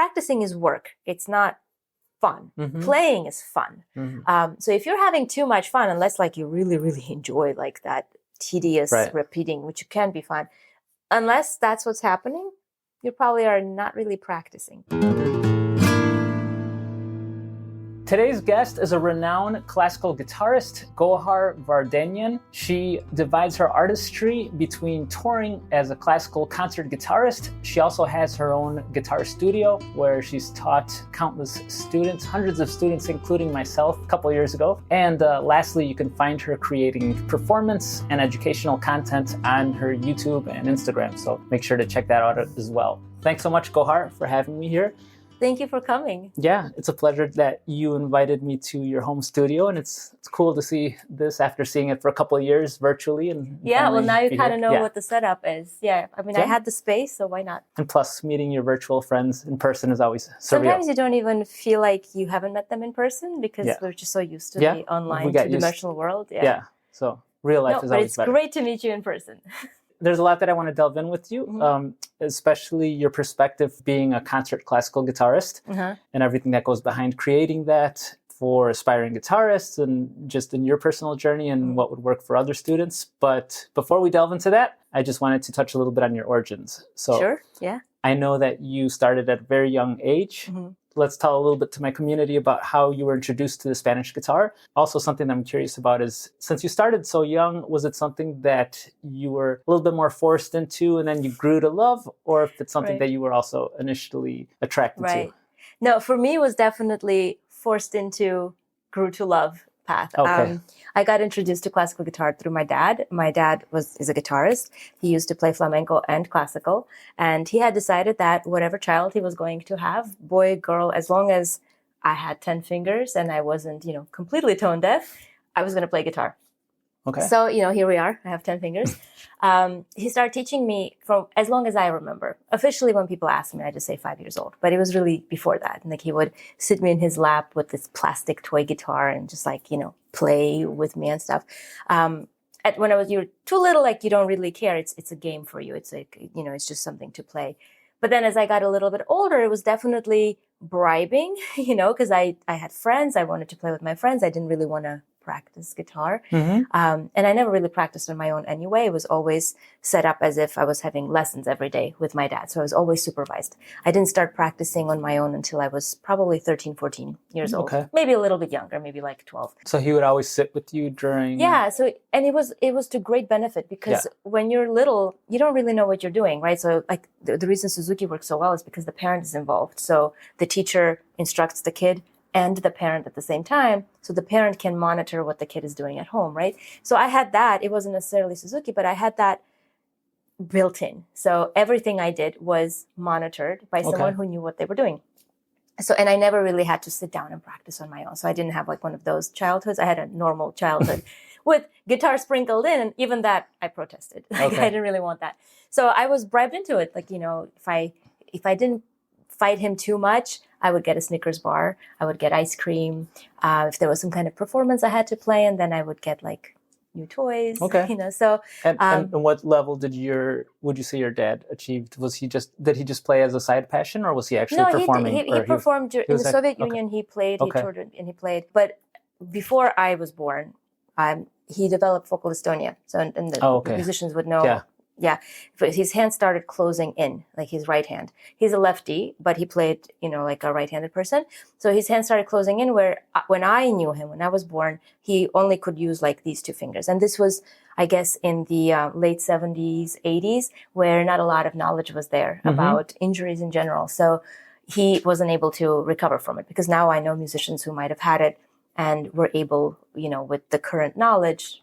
practicing is work. It's not fun. Playing is fun. So if you're having too much fun, unless like you really, really enjoy like that tedious repeating, which can be fun, unless that's what's happening, you probably are not really practicing. Today's guest is a renowned classical guitarist, Gohar Vardanyan. She divides her artistry between touring as a classical concert guitarist. She also has her own guitar studio where she's taught countless students, hundreds of students, including myself a couple years ago. And lastly, you can find her creating performance and educational content on her YouTube and Instagram. So make sure to check that out as well. Thanks so much, Gohar, for having me here. Thank you for coming. Yeah, it's a pleasure that you invited me to your home studio, and it's cool to see this after seeing it for a couple of years virtually. And well, now you kind of know what the setup is. Yeah, I mean, I had the space, so why not? And plus, meeting your virtual friends in person is always surreal. Sometimes you don't even feel like you haven't met them in person because we're just so used to the online two-dimensional world. Yeah, so real life is always better. But it's great to meet you in person. There's a lot that I want to delve in with you, especially your perspective being a concert classical guitarist and everything that goes behind creating that for aspiring guitarists and just in your personal journey and what would work for other students. But before we delve into that, I just wanted to touch a little bit on your origins. So sure, yeah. I know that you started at a very young age. Let's tell a little bit to my community about how you were introduced to the Spanish guitar. Also, something I'm curious about is, since you started so young, was it something that you were a little bit more forced into and then you grew to love, or if it's something that you were also initially attracted to? No, for me, it was definitely forced into, grew to love path. Okay. I got introduced to classical guitar through my dad. My dad is a guitarist. He used to play flamenco and classical. And he had decided that whatever child he was going to have, boy, girl, as long as I had 10 fingers and I wasn't, completely tone deaf, I was going to play guitar. Okay. So, here we are. I have 10 fingers. He started teaching me from as long as I remember. Officially, when people ask me, I just say 5 years old. But it was really before that. And he would sit me in his lap with this plastic toy guitar and just play with me and stuff. When you're too little, you don't really care. It's a game for you. It's it's just something to play. But then as I got a little bit older, it was definitely bribing, because I had friends. I wanted to play with my friends. I didn't really want to practice guitar. And I never really practiced on my own anyway. It was always set up as if I was having lessons every day with my dad. So I was always supervised. I didn't start practicing on my own until I was probably 13, 14 years old. Maybe a little bit younger, maybe 12. So he would always sit with you during... Yeah, and it was to great benefit because when you're little, you don't really know what you're doing, right? So the reason Suzuki works so well is because the parent is involved. So the teacher instructs the kid and the parent at the same time. So the parent can monitor what the kid is doing at home, right? So I had that. It wasn't necessarily Suzuki, but I had that built in. So everything I did was monitored by someone who knew what they were doing. So, and I never really had to sit down and practice on my own. So I didn't have one of those childhoods. I had a normal childhood with guitar sprinkled in. And even that I protested. I didn't really want that. So I was bribed into it. If I didn't fight him too much, I would get a Snickers bar. I would get ice cream. If there was some kind of performance I had to play, and then I would get new toys. So. And what level would you say your dad achieved? Did he just play as a side passion, or was he actually performing? He performed in the Soviet Union. He played. He toured and he played. But before I was born, he developed focal dystonia. So and the musicians would know. Yeah, his hand started closing in, his right hand. He's a lefty, but he played, like a right-handed person. So his hand started closing in where when I knew him, when I was born, he only could use these two fingers. And this was, I guess, in the late 70s, 80s, where not a lot of knowledge was there about injuries in general. So he wasn't able to recover from it, because now I know musicians who might have had it and were able, with the current knowledge,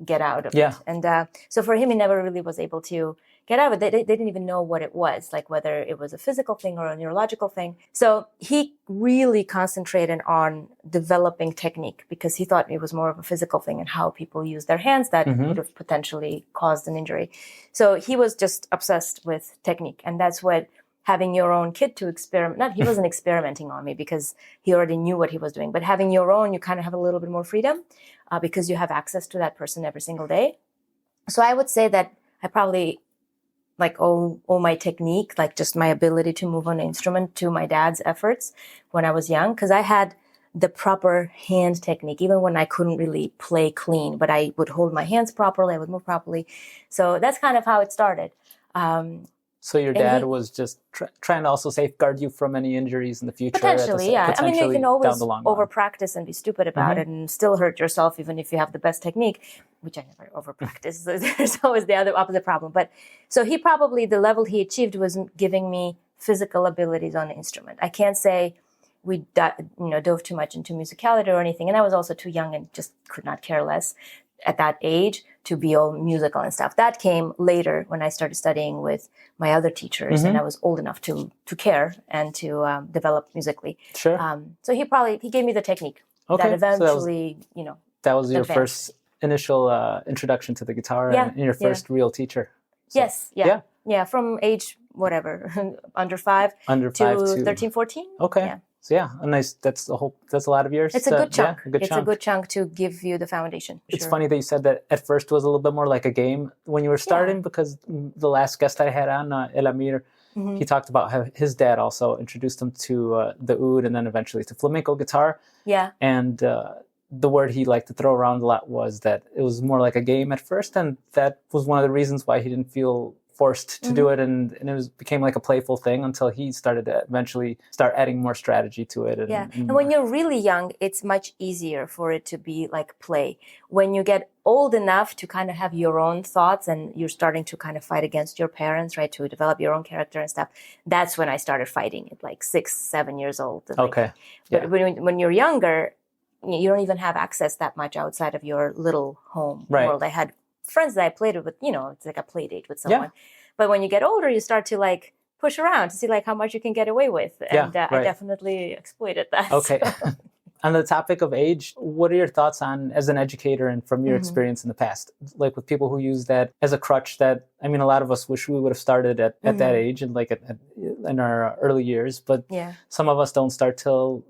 get out of it. And so for him, he never really was able to get out of it. They didn't even know what it was, whether it was a physical thing or a neurological thing. So he really concentrated on developing technique, because he thought it was more of a physical thing and how people use their hands that would have potentially caused an injury. So he was just obsessed with technique. And that's what having your own kid to experiment, he wasn't experimenting on me because he already knew what he was doing, but having your own, you kind of have a little bit more freedom because you have access to that person every single day. So I would say that I probably like owe my technique, like just my ability to move on an instrument, to my dad's efforts when I was young, because I had the proper hand technique, even when I couldn't really play clean, but I would hold my hands properly, I would move properly. So that's kind of how it started. So your dad was just trying to also safeguard you from any injuries in the future? Potentially, yeah. I mean, you can always over-practice and be stupid about Mm-hmm. it and still hurt yourself, even if you have the best technique, which I never over-practice. There's always the other opposite problem. But so he probably, the level he achieved was giving me physical abilities on the instrument. I can't say we dove too much into musicality or anything. And I was also too young and just could not care less at that age to be all musical and stuff. That came later when I started studying with my other teachers, and I was old enough to care and to develop musically. Sure. So he gave me the technique that eventually, that was your first initial introduction to the guitar and your first real teacher. So, yes. Yeah. From age whatever, under 5 to 13, 14. Okay. Yeah. So that's a lot of years. It's a good chunk. It's a good chunk to give you the foundation. It's funny that you said that at first was a little bit more like a game when you were starting, because the last guest I had on, El Amir, he talked about how his dad also introduced him to the oud and then eventually to flamenco guitar. Yeah. And the word he liked to throw around a lot was that it was more like a game at first, and that was one of the reasons why he didn't feel forced to do it, and it became like a playful thing until he started to eventually start adding more strategy to it. And when you're really young, it's much easier for it to be like play. When you get old enough to kind of have your own thoughts and you're starting to kind of fight against your parents, right, to develop your own character and stuff, that's when I started fighting at like 6, 7 years old. Okay. But when you're younger, you don't even have access that much outside of your little home world. I had friends that I played with, it's like a play date with someone. Yeah. But when you get older, you start to like push around to see like how much you can get away with. And I definitely exploited that. Okay. So. On the topic of age, what are your thoughts on, as an educator and from your experience in the past, like with people who use that as a crutch that, I mean, a lot of us wish we would have started at that age and like in our early years, but some of us don't start till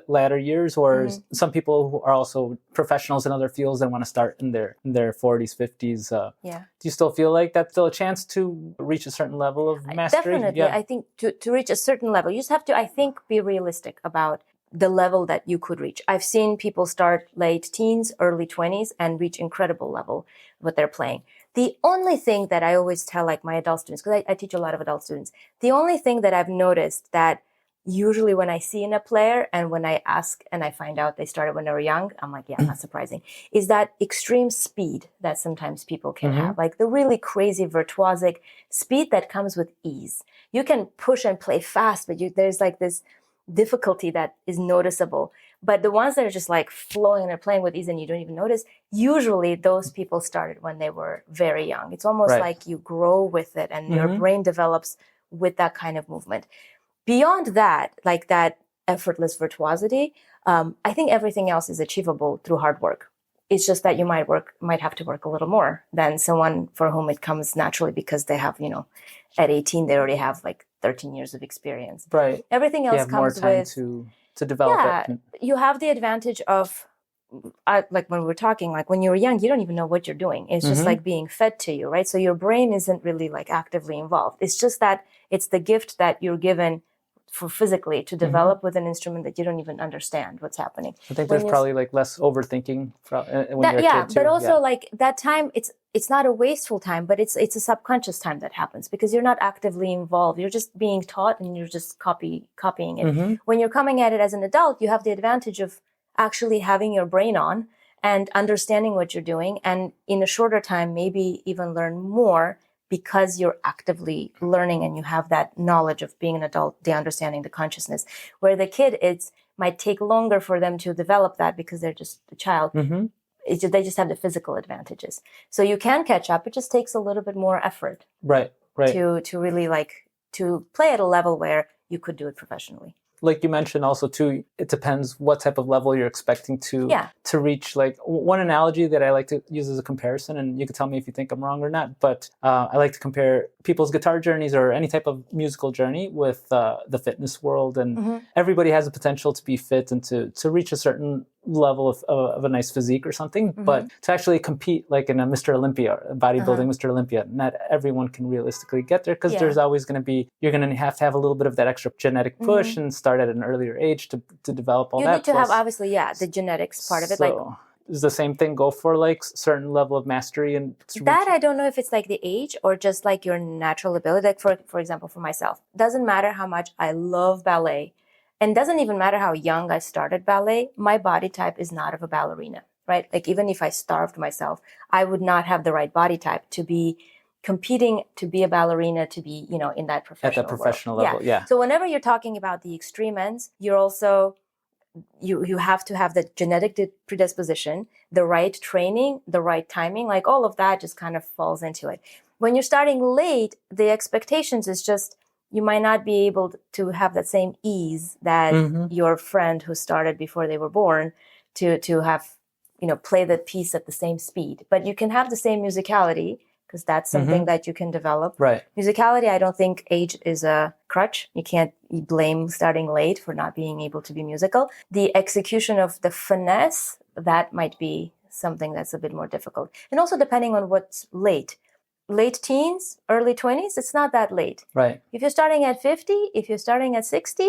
latter years, or some people who are also professionals in other fields and want to start in their 40s, 50s. Do you still feel like that's still a chance to reach a certain level of mastery? Definitely. I think to reach a certain level, you just have to, I think, be realistic about the level that you could reach. I've seen people start late teens, early 20s and reach incredible level what they're playing. The only thing that I always tell like my adult students, because I teach a lot of adult students, the only thing that I've noticed that usually when I see in a player and when I ask and I find out they started when they were young, I'm like, yeah, not surprising, is that extreme speed that sometimes people can have, like the really crazy virtuosic speed that comes with ease. You can push and play fast, but there's like this difficulty that is noticeable. But the ones that are just like flowing and are playing with ease and you don't even notice, usually those people started when they were very young. It's almost like you grow with it and your brain develops with that kind of movement. Beyond that, like that effortless virtuosity, I think everything else is achievable through hard work. It's just that you might have to work a little more than someone for whom it comes naturally because they have, at 18, they already have like 13 years of experience. Right. Everything else comes more time with to develop it. You have the advantage of, like when we're talking, like when you're young, you don't even know what you're doing. It's just like being fed to you, right? So your brain isn't really like actively involved. It's just that it's the gift that you're given for physically to develop with an instrument that you don't even understand what's happening. I think there's probably like less overthinking when you're a kid too. But also like that time, it's not a wasteful time, but it's a subconscious time that happens because you're not actively involved. You're just being taught and you're just copying it. When you're coming at it as an adult, you have the advantage of actually having your brain on and understanding what you're doing, and in a shorter time, maybe even learn more because you're actively learning and you have that knowledge of being an adult, the understanding, the consciousness. Where the kid, it might take longer for them to develop that because they're just a child. They just have the physical advantages. So you can catch up. It just takes a little bit more effort. Right. To really to play at a level where you could do it professionally. Like you mentioned also too, it depends what type of level you're expecting to reach. Like one analogy that I like to use as a comparison, and you can tell me if you think I'm wrong or not, but I like to compare people's guitar journeys or any type of musical journey with the fitness world, and everybody has the potential to be fit and to reach a certain level of a nice physique or something, but to actually compete like in a Mr. Olympia, bodybuilding Mr. Olympia, not everyone can realistically get there, because there's always going to be, you're going to have a little bit of that extra genetic push and start at an earlier age to develop all that. You need to have, obviously, the genetics part of it. Like, is the same thing go for like certain level of mastery? And that I don't know if it's like the age or just like your natural ability. Like for example, for myself, doesn't matter how much I love ballet, and doesn't even matter how young I started ballet, my body type is not of a ballerina, right? Like even if I starved myself, I would not have the right body type to be competing, to be a ballerina, to be, in that professional at that professional level. Yeah. So whenever you're talking about the extreme ends, you're also, you have to have the genetic predisposition, the right training, the right timing, like all of that just kind of falls into it. When you're starting late, the expectations is just, you might not be able to have that same ease that your friend who started before they were born to have, play the piece at the same speed. But you can have the same musicality, because that's something that you can develop. Right. Musicality, I don't think age is a crutch. You can't blame starting late for not being able to be musical. The execution of the finesse, that might be something that's a bit more difficult. And also depending on what's late. Late teens, early 20s, it's not that late. Right. If you're starting at 50, if you're starting at 60,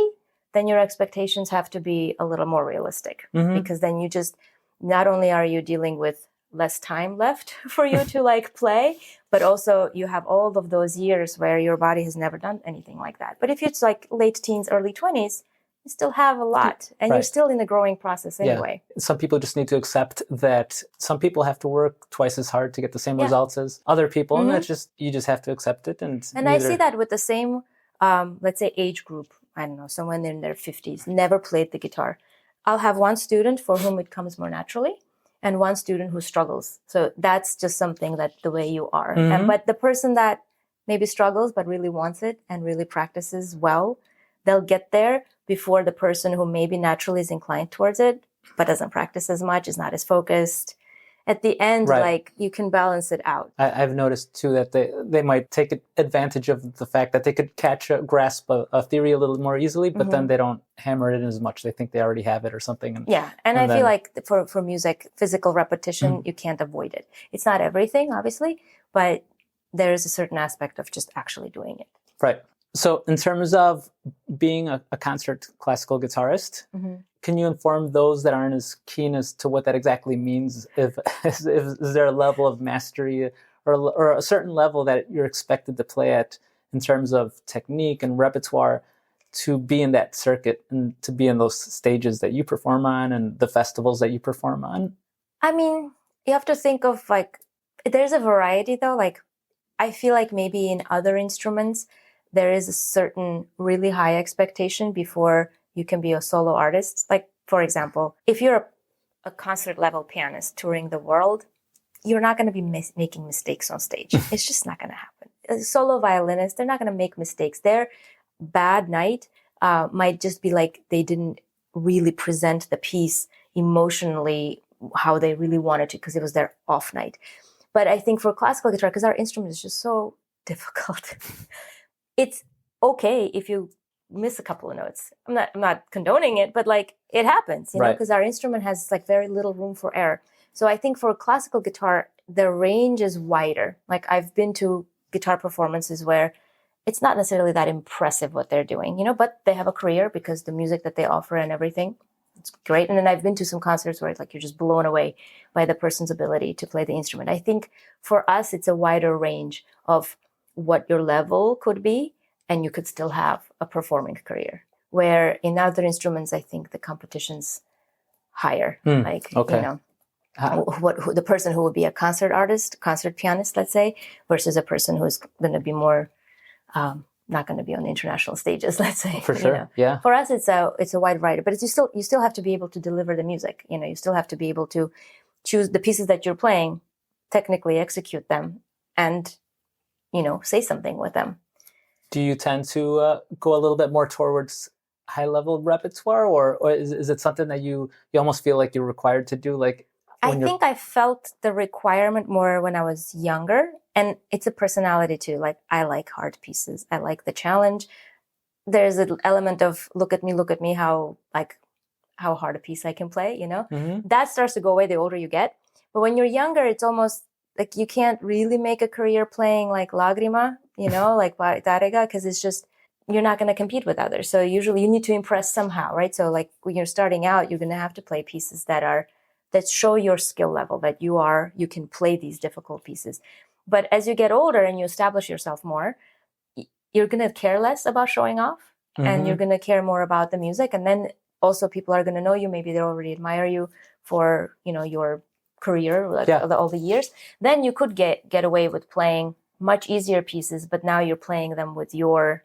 then your expectations have to be a little more realistic. Because then you just, not only are you dealing with less time left for you to like play, but also you have all of those years where your body has never done anything like that. But if it's like late teens, early 20s, you still have a lot, and you're still in the growing process anyway. Yeah. Some people just need to accept that some people have to work twice as hard to get the same results as other people, and that's just, you just have to accept it. And I see that with the same, let's say, age group. I don't know, someone in their 50s, never played the guitar. I'll have one student for whom it comes more naturally, and one student who struggles. So that's just something that the way you are. But the person that maybe struggles but really wants it and really practices well, they'll get there before the person who maybe naturally is inclined towards it but doesn't practice as much, is not as focused. At the end, like, you can balance it out. I've noticed too that they might take advantage of the fact that they could grasp a theory a little more easily, but then they don't hammer it in as much. They think they already have it or something. And I feel like for music, physical repetition, you can't avoid it. It's not everything, obviously, but there is a certain aspect of just actually doing it. Right. So in terms of being a concert classical guitarist, can you inform those that aren't as keen as to what that exactly means? Is there a level of mastery or a certain level that you're expected to play at in terms of technique and repertoire to be in that circuit and to be in those stages that you perform on and the festivals that you perform on? I mean, you have to think of, like, there's a variety though. Like, I feel like maybe in other instruments, there is a certain really high expectation before you can be a solo artist. Like, for example, if you're a concert level pianist touring the world, you're not going to be making mistakes on stage. It's just not going to happen. A solo violinist, they're not going to make mistakes. Their bad night might just be like they didn't really present the piece emotionally how they really wanted to, because it was their off night. But I think for classical guitar, because our instrument is just so difficult, it's okay if you miss a couple of notes. I'm not condoning it, but like, it happens, you know, because our instrument has like very little room for error. So I think for classical guitar, the range is wider. Like, I've been to guitar performances where it's not necessarily that impressive what they're doing, you know, but they have a career because the music that they offer and everything, it's great. And then I've been to some concerts where it's like you're just blown away by the person's ability to play the instrument. I think for us, it's a wider range of what your level could be, and you could still have a performing career. Where in other instruments, I think the competition's higher. You know, who the person who would be a concert artist, concert pianist, let's say, versus a person who's going to be more not going to be on international stages, let's say. For sure, you know? For us, it's a wide variety, but you still have to be able to deliver the music. You know, you still have to be able to choose the pieces that you're playing, technically execute them, and, you know, say something with them. Do you tend to go a little bit more towards high-level repertoire, or is it something that you almost feel like you're required to do? Like, I think I felt the requirement more when I was younger, and it's a personality too. Like, I like hard pieces. I like the challenge. There's an element of look at me, how hard a piece I can play, That starts to go away the older you get. But when you're younger, it's almost like you can't really make a career playing like Lagrima, like Tarega, because it's just, you're not going to compete with others. So usually you need to impress somehow, right? So like when you're starting out, you're going to have to play pieces that show your skill level, that you can play these difficult pieces. But as you get older and you establish yourself more, you're going to care less about showing off, and you're going to care more about the music. And then also people are going to know you. Maybe they already admire you for, your career, all the years. Then you could get away with playing much easier pieces, but now you're playing them with your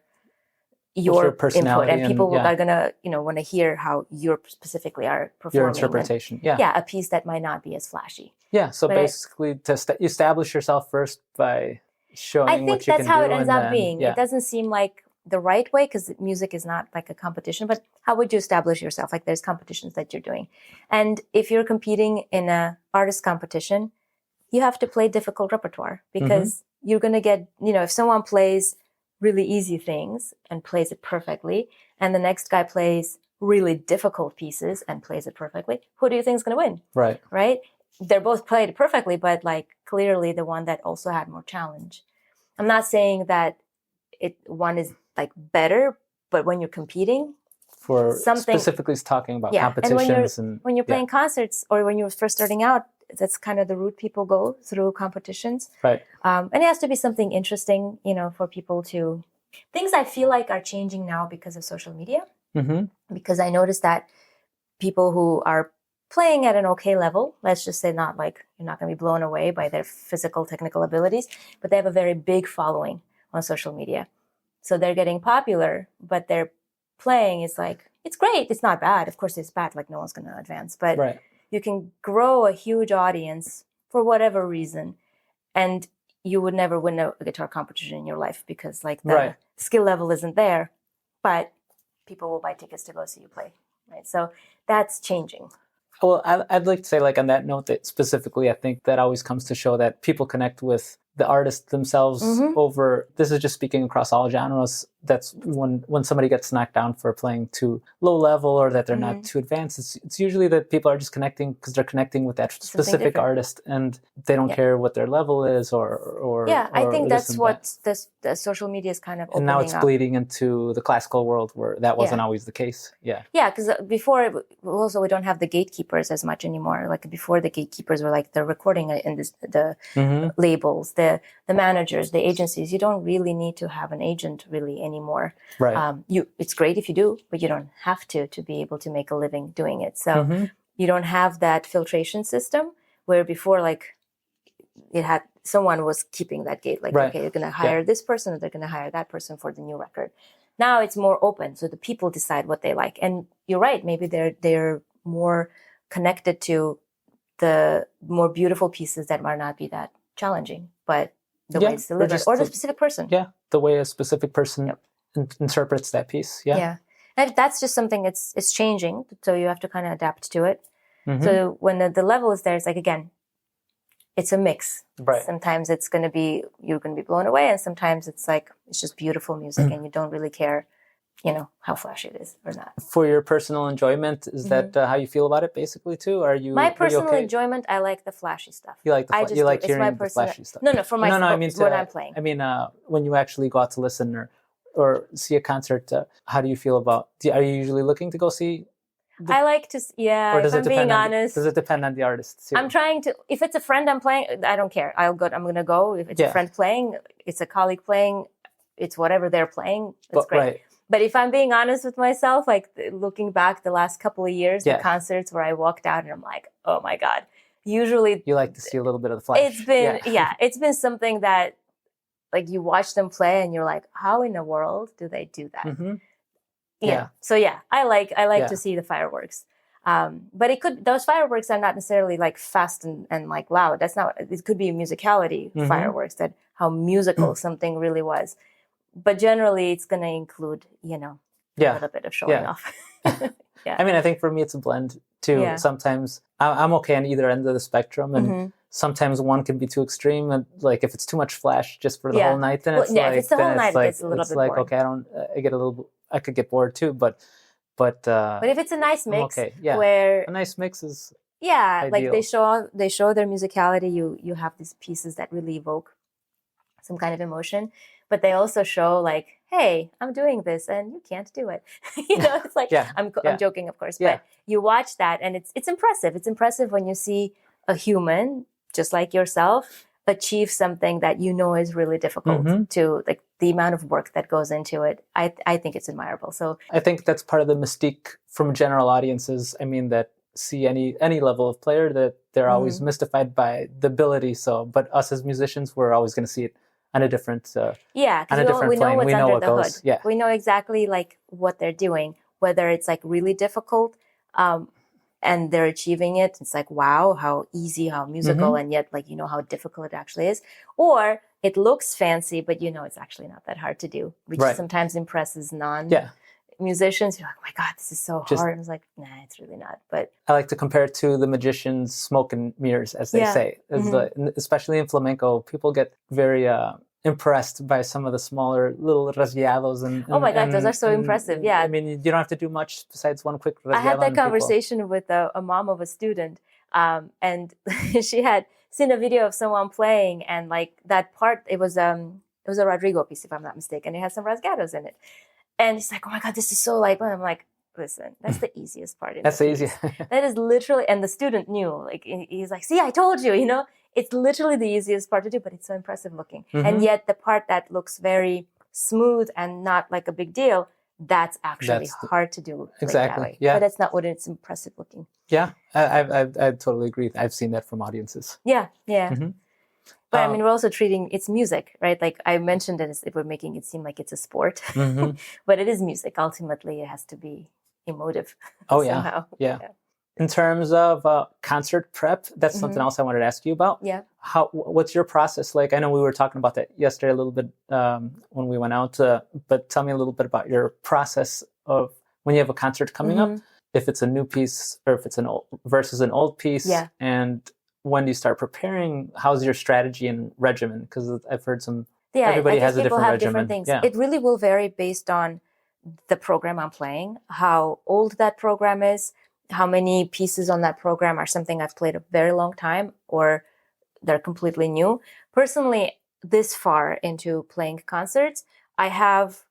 personality, input, and people are gonna want to hear how you specifically are performing. Your interpretation, a piece that might not be as flashy. Yeah, so basically to establish yourself first by showing what you can do. I think that's how it ends up being. It doesn't seem like the right way, because music is not like a competition, but how would you establish yourself? Like, there's competitions that you're doing. And if you're competing in a artist competition, you have to play difficult repertoire, because you're going to get, if someone plays really easy things and plays it perfectly, and the next guy plays really difficult pieces and plays it perfectly, who do you think is going to win? Right? They're both played perfectly, but like clearly the one that also had more challenge. I'm not saying that one is like better, but when you're competing for specifically talking about competitions, and when you're playing concerts, or when you're first starting out, that's kind of the route people go through competitions. Right. And it has to be something interesting, for people to. Things I feel like are changing now because of social media. Because I noticed that people who are playing at an okay level, let's just say, not like you're not going to be blown away by their physical, technical abilities, but they have a very big following on social media. So they're getting popular, but their playing is like, it's great. It's not bad. Of course it's bad. Like, no one's going to advance, but you can grow a huge audience for whatever reason. And you would never win a guitar competition in your life, because like the skill level isn't there, but people will buy tickets to go see you play. Right. So that's changing. Well, I'd like to say, like, on that note, that specifically, I think that always comes to show that people connect with the artist themselves over, this is just speaking across all genres, that's when somebody gets knocked down for playing too low level, or that they're not too advanced, it's usually that people are just connecting because they're connecting with that specific artist, and they don't care what their level is or I think that's what the social media is kind of opening and now it's up. bleeding into the classical world, where that wasn't always the case. Because before, also, we don't have the gatekeepers as much anymore. Like, before, the gatekeepers were like the recording and the labels, the managers, the agencies. You don't really need to have an agent really anymore. Right. It's great if you do, but you don't have to be able to make a living doing it. So you don't have that filtration system, where before, like, it had someone was keeping that gate. Like, okay, you're going to hire this person, or they're going to hire that person for the new record. Now it's more open, so the people decide what they like. And you're right, maybe they're more connected to the more beautiful pieces that might not be that challenging, but the way it's delivered, or the specific person. Yeah, the way a specific person interprets that piece. Yeah. And that's just something it's changing, so you have to kind of adapt to it. So when the level is there, it's like, again, it's a mix. Right. Sometimes you're going to be blown away, and sometimes it's like, it's just beautiful music and you don't really care, how flashy it is or not. For your personal enjoyment, is that how you feel about it basically too? My personal enjoyment, I like the flashy stuff. You like you like hearing the flashy stuff? No, for myself. I mean when I'm playing. I mean, when you actually go out to listen or see a concert, how do you feel about? Are you usually looking to go see? I like to, or does if I'm being honest. Does it depend on the artist too? I'm trying to, if it's a friend I'm playing, I don't care. I'm going to go. If it's a friend playing, it's a colleague playing, it's whatever they're playing, it's great. Right. But if I'm being honest with myself, like, looking back the last couple of years, the concerts where I walked out and I'm like, oh my God. Usually. You like to see a little bit of the flash. It's been, it's been something that, like, you watch them play and you're like, how in the world do they do that? So I like to see the fireworks. But those fireworks are not necessarily like fast and like loud. That's not, it could be musicality fireworks, that how musical something really was. But generally it's going to include, a little bit of showing off. I mean, I think for me it's a blend too. Yeah. Sometimes I'm okay on either end of the spectrum, and sometimes one can be too extreme. And like if it's too much flash just for the whole night, then it's like, if it's the whole night, it gets a little bit boring. Okay, I could get bored too, but if it's a nice mix, okay, yeah, where a nice mix is ideal. Like they show their musicality. You have these pieces that really evoke some kind of emotion, but they also show like, hey, I'm doing this and you can't do it. It's like, I'm joking, of course, but you watch that and it's impressive. It's impressive when you see a human just like yourself achieve something that is really difficult to, like, the amount of work that goes into it. I think it's admirable. So I think that's part of the mystique from general audiences. I mean, that see any level of player, that they're always mystified by the ability. So, but us as musicians, we're always going to see it on a different we know what's under the hood. Yeah. We know exactly like what they're doing, whether it's like really difficult and they're achieving it. It's like, wow, how easy, how musical, and yet like how difficult it actually is. Or it looks fancy, but it's actually not that hard to do, which sometimes impresses musicians. You're like, oh my God, this is so hard. And it's like, nah, it's really not. But I like to compare it to the magician's smoke and mirrors, as they say. Especially in flamenco, people get very impressed by some of the smaller little rasgueados. And oh my God, those are so impressive. Yeah. I mean, you don't have to do much besides one quick rasgueado. I had that conversation with a mom of a student, and she had seen a video of someone playing, and like that part, it was a Rodrigo piece, if I'm not mistaken. It had some rasgueados in it. And he's like, oh my God, this is so light. And I'm like, listen, that's the easiest part. That's the easiest. That is literally, and the student knew, like, he's like, see, I told you, it's literally the easiest part to do, but it's so impressive looking. And yet the part that looks very smooth and not like a big deal, that's actually hard to do. Exactly. Like that way. But that's not what it's impressive looking. Yeah, I totally agree. I've seen that from audiences. Yeah. But I mean, we're also treating it's music, right? Like I mentioned it, we're making it seem like it's a sport, but it is music. Ultimately, it has to be emotive. Oh somehow. Yeah. In terms of concert prep, that's something else I wanted to ask you about. Yeah. What's your process like? I know we were talking about that yesterday a little bit when we went out, but tell me a little bit about your process of when you have a concert coming up, if it's a new piece or if it's an old versus an old piece, and when do you start preparing? How's your strategy and regimen? Because I've heard everybody has a different regimen. Different things. Yeah. It really will vary based on the program I'm playing, how old that program is, how many pieces on that program are something I've played a very long time or they're completely new. Personally, this far into playing concerts, I have,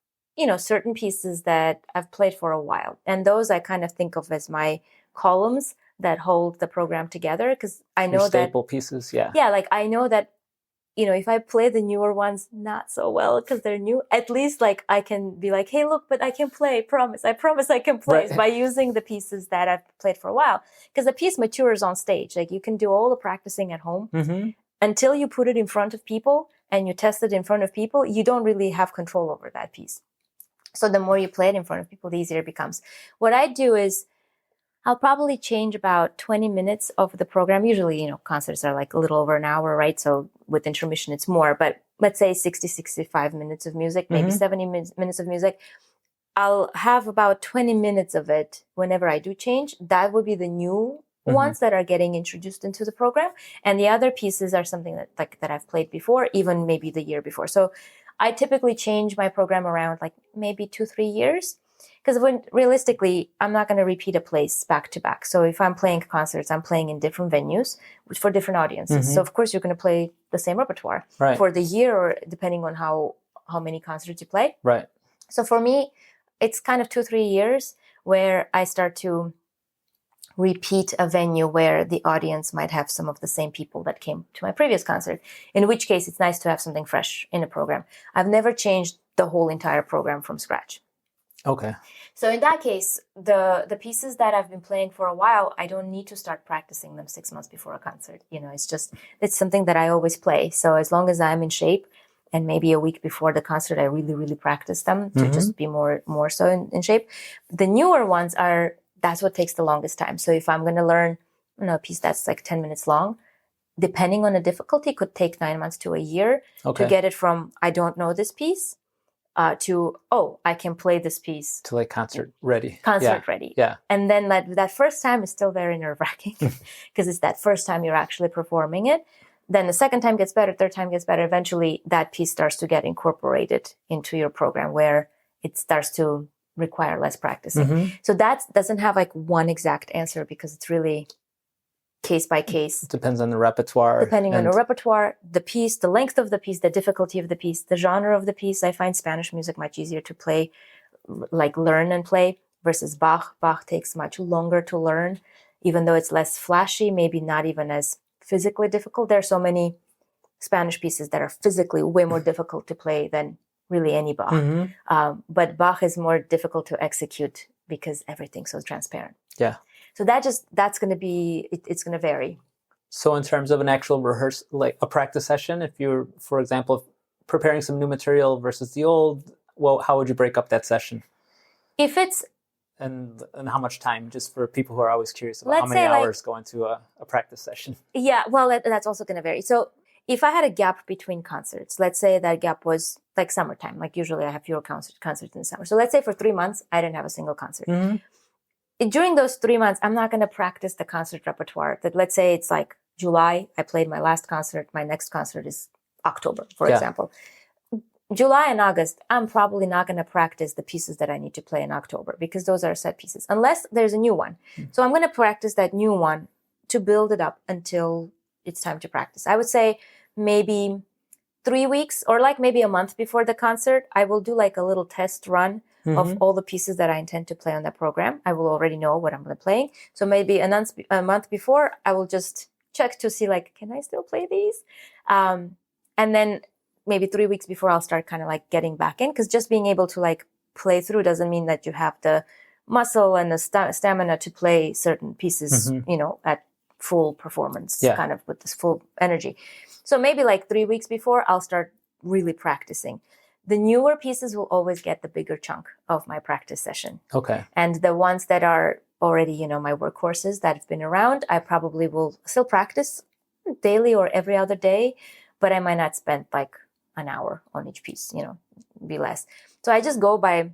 certain pieces that I've played for a while. And those I kind of think of as my columns that hold the program together, because I know staple pieces, Yeah, like I know that, if I play the newer ones not so well because they're new, at least like I can be like, hey, look, but I can play. I promise I can play by using the pieces that I've played for a while. Because the piece matures on stage. Like you can do all the practicing at home until you put it in front of people and you test it in front of people. You don't really have control over that piece. So the more you play it in front of people, the easier it becomes. What I do is I'll probably change about 20 minutes of the program. Usually, concerts are like a little over an hour, right? So with intermission, it's more. But let's say 60, 65 minutes of music, maybe 70 minutes of music. I'll have about 20 minutes of it whenever I do change. That would be the new ones that are getting introduced into the program. And the other pieces are something that I've played before, even maybe the year before. So I typically change my program around like maybe 2-3 years. Because realistically, I'm not going to repeat a place back to back. So if I'm playing concerts, I'm playing in different venues for different audiences. So of course, you're going to play the same repertoire for the year, or depending on how many concerts you play. Right. So for me, it's kind of 2-3 years where I start to repeat a venue where the audience might have some of the same people that came to my previous concert. In which case, it's nice to have something fresh in a program. I've never changed the whole entire program from scratch. Okay. So in that case, the pieces that I've been playing for a while, I don't need to start practicing them 6 months before a concert. It's something that I always play. So as long as I'm in shape, and maybe a week before the concert, I really, really practice them to just be more so in shape. The newer ones that's what takes the longest time. So if I'm going to learn, a piece that's like 10 minutes long, depending on the difficulty, could take 9 months to a year to get it from, I don't know this piece, I can play this piece. To like concert ready. Ready. Yeah. And then that first time is still very nerve-wracking because it's that first time you're actually performing it. Then the second time gets better, third time gets better. Eventually that piece starts to get incorporated into your program where it starts to require less practicing. So that doesn't have like one exact answer because it's really case by case. It depends on the repertoire. Depending on the repertoire, the piece, the length of the piece, the difficulty of the piece, the genre of the piece. I find Spanish music much easier to play, like learn and play, versus Bach. Bach takes much longer to learn, even though it's less flashy, maybe not even as physically difficult. There are so many Spanish pieces that are physically way more difficult to play than really any Bach. But Bach is more difficult to execute because everything's so transparent. Yeah. So that's going to be, it's going to vary. So in terms of an actual rehearsal, like a practice session, if you're, for example, preparing some new material versus the old, well, how would you break up that session? If it's... And how much time, just for people who are always curious about how many hours go into a practice session? Yeah, well, that's also going to vary. So if I had a gap between concerts, let's say that gap was like summertime, like usually I have fewer concerts in the summer. So let's say for 3 months, I didn't have a single concert. During those 3 months, I'm not going to practice the concert repertoire. That let's say it's like July, I played my last concert. My next concert is October, for example. July and August, I'm probably not going to practice the pieces that I need to play in October because those are set pieces, unless there's a new one. So I'm going to practice that new one to build it up until it's time to practice. I would say maybe 3 weeks or like maybe a month before the concert, I will do like a little test run of all the pieces that I intend to play on the program. I will already know what I'm going to play. So maybe a month before, I will just check to see like, can I still play these? And then maybe 3 weeks before, I'll start kind of like getting back in, because just being able to like play through doesn't mean that you have the muscle and the stamina to play certain pieces, at full performance, kind of with this full energy. So maybe like 3 weeks before, I'll start really practicing. The newer pieces will always get the bigger chunk of my practice session. Okay. And the ones that are already, my workhorses that have been around, I probably will still practice daily or every other day, but I might not spend like an hour on each piece, be less. So I just go by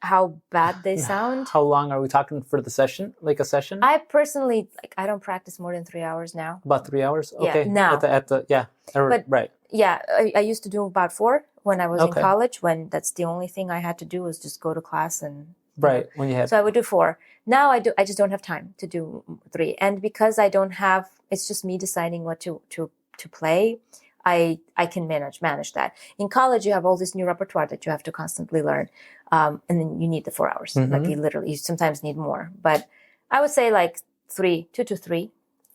how bad they sound. How long are we talking for the session? Like a session? I personally, I don't practice more than 3 hours now. About 3 hours? Okay. Yeah, now. Right. Yeah, I used to do about 4 when I was in college, when that's the only thing I had to do was just go to class and... Right, when you had... So I would do 4. Now I just don't have time to do 3. And because I don't have... It's just me deciding what to play. I can manage that. In college, you have all this new repertoire that you have to constantly learn. And then you need the 4 hours. Like you sometimes need more. But I would say like 2 to 3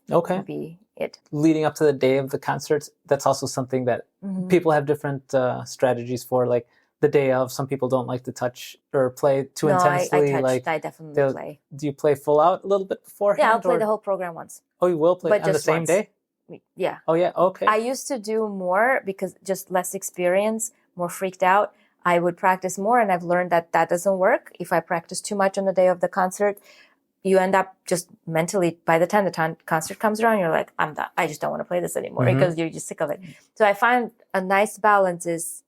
would be it. Leading up to the day of the concerts, that's also something that people have different strategies for. Like the day of, some people don't like to touch or play too intensely. I definitely play. Do you play full out a little bit beforehand? Yeah, I'll play the whole program once. Oh, you will play on the same day? Yeah. Oh, yeah. Okay. I used to do more because just less experience, more freaked out. I would practice more, and I've learned that doesn't work. If I practice too much on the day of the concert, you end up just mentally, by the time the concert comes around, you're like, I'm done. I just don't want to play this anymore because you're just sick of it. So I find a nice balance is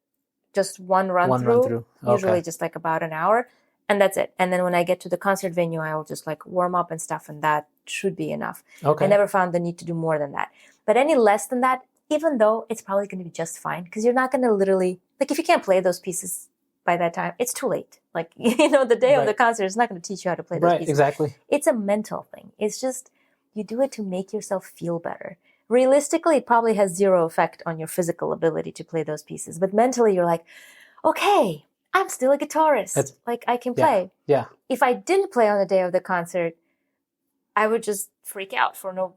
just one run through. Usually just like about an hour, and that's it. And then when I get to the concert venue, I will just like warm up and stuff, and that should be enough. Okay. I never found the need to do more than that. But any less than that, even though it's probably going to be just fine, because you're not going to literally, like if you can't play those pieces by that time, it's too late. Like, the day of the concert is not going to teach you how to play those pieces. Right, exactly. It's a mental thing. It's just, you do it to make yourself feel better. Realistically, it probably has zero effect on your physical ability to play those pieces. But mentally, you're like, okay, I'm still a guitarist. Like, I can play. Yeah. If I didn't play on the day of the concert, I would just freak out for no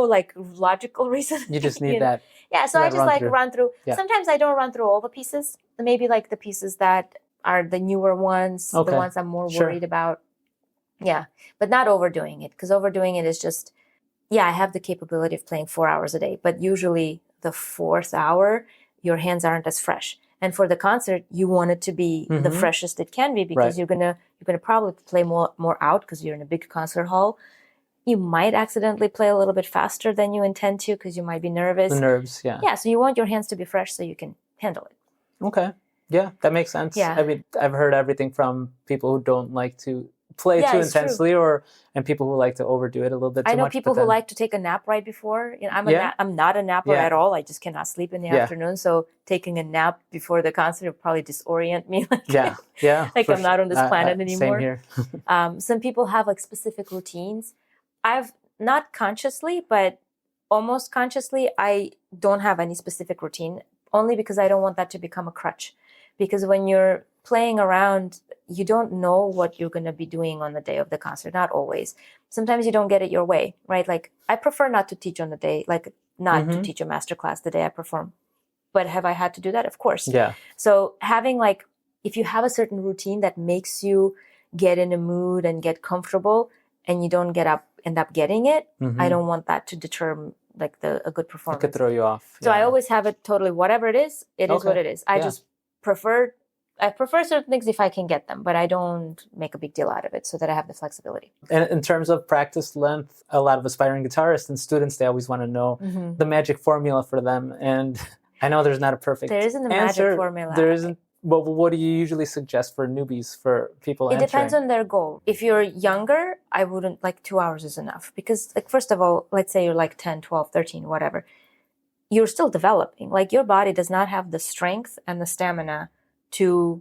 like logical reason. You just need that. Yeah, so I just like run through. Yeah. Sometimes I don't run through all the pieces. Maybe like the pieces that are the newer ones, the ones I'm more worried about. Yeah, but not overdoing it, because overdoing it is just, I have the capability of playing 4 hours a day, but usually the 4th hour, your hands aren't as fresh. And for the concert, you want it to be the freshest it can be, because you're gonna probably play more out, because you're in a big concert hall. You might accidentally play a little bit faster than you intend to, because you might be nervous. The nerves, yeah. Yeah, so you want your hands to be fresh so you can handle it. Okay. Yeah, that makes sense. Yeah. I mean, I've heard everything from people who don't like to play too intensely, and people who like to overdo it a little bit too much. I know people who like to take a nap right before. You know, I'm not a napper at all. I just cannot sleep in the afternoon. So taking a nap before the concert would probably disorient me. Like, like I'm not on this planet anymore. Same here. Some people have like specific routines. I've not consciously, but almost consciously, I don't have any specific routine, only because I don't want that to become a crutch. Because when you're playing around, you don't know what you're going to be doing on the day of the concert. Not always. Sometimes you don't get it your way, right? Like I prefer not to teach on the day, like not to teach a master class the day I perform. But have I had to do that? Of course. Yeah. So having like, if you have a certain routine that makes you get in a mood and get comfortable and you don't end up getting it, I don't want that to deter like a good performance. It could throw you off. So I always have it totally, whatever it is what it is. I prefer certain things if I can get them, but I don't make a big deal out of it so that I have the flexibility. And in terms of practice length, a lot of aspiring guitarists and students, they always want to know the magic formula for them. And I know there's not a perfect There isn't a answer. magic formula. There isn't. But what do you usually suggest for newbies, for people entering? It depends on their goal. If you're younger, I wouldn't, like 2 hours is enough. Because like, first of all, let's say you're like 10, 12, 13, whatever. You're still developing. Like your body does not have the strength and the stamina to,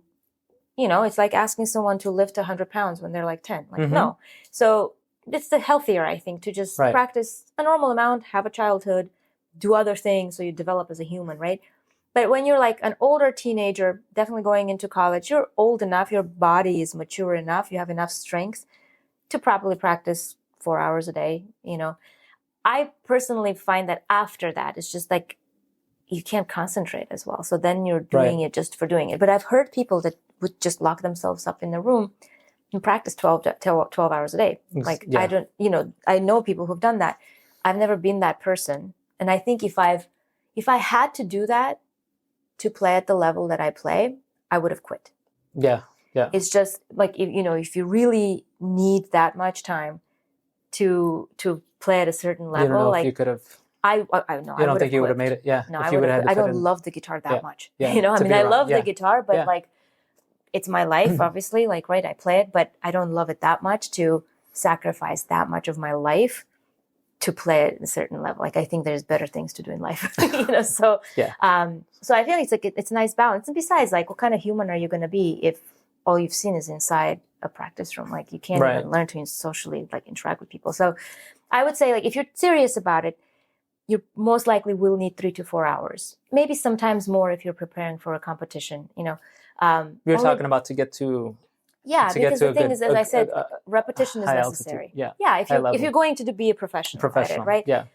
it's like asking someone to lift 100 pounds when they're like 10. Like, no. So it's the healthier, I think, to just practice a normal amount, have a childhood, do other things so you develop as a human, right? But when you're like an older teenager, definitely going into college, you're old enough, your body is mature enough, you have enough strength to properly practice 4 hours a day, I personally find that after that, it's just like you can't concentrate as well. So then you're doing it just for doing it. But I've heard people that would just lock themselves up in the room and practice 12 hours a day. Like I know people who've done that. I've never been that person. And I think if I had to do that to play at the level that I play, I would have quit. Yeah. Yeah. It's just like, if you really need that much time to play at a certain level, you don't know like if you could have. I know. You don't think you would have made it? Yeah. No, I would have. I don't love the guitar that much. Yeah. I mean, I love the guitar, but like, it's my life, obviously. Like, right, I play it, but I don't love it that much to sacrifice that much of my life to play at a certain level. Like, I think there's better things to do in life, So, so I feel like it's a nice balance. And besides, like, what kind of human are you going to be if all you've seen is inside a practice room? Like, you can't even learn to socially like interact with people. So, I would say, like, if you're serious about it, you most likely will need 3 to 4 hours. Maybe sometimes more if you're preparing for a competition. You're talking about to get to. Yeah, because the thing is, as I said, repetition is necessary. Altitude. Yeah. If you're going to be a professional at it, right? Yeah.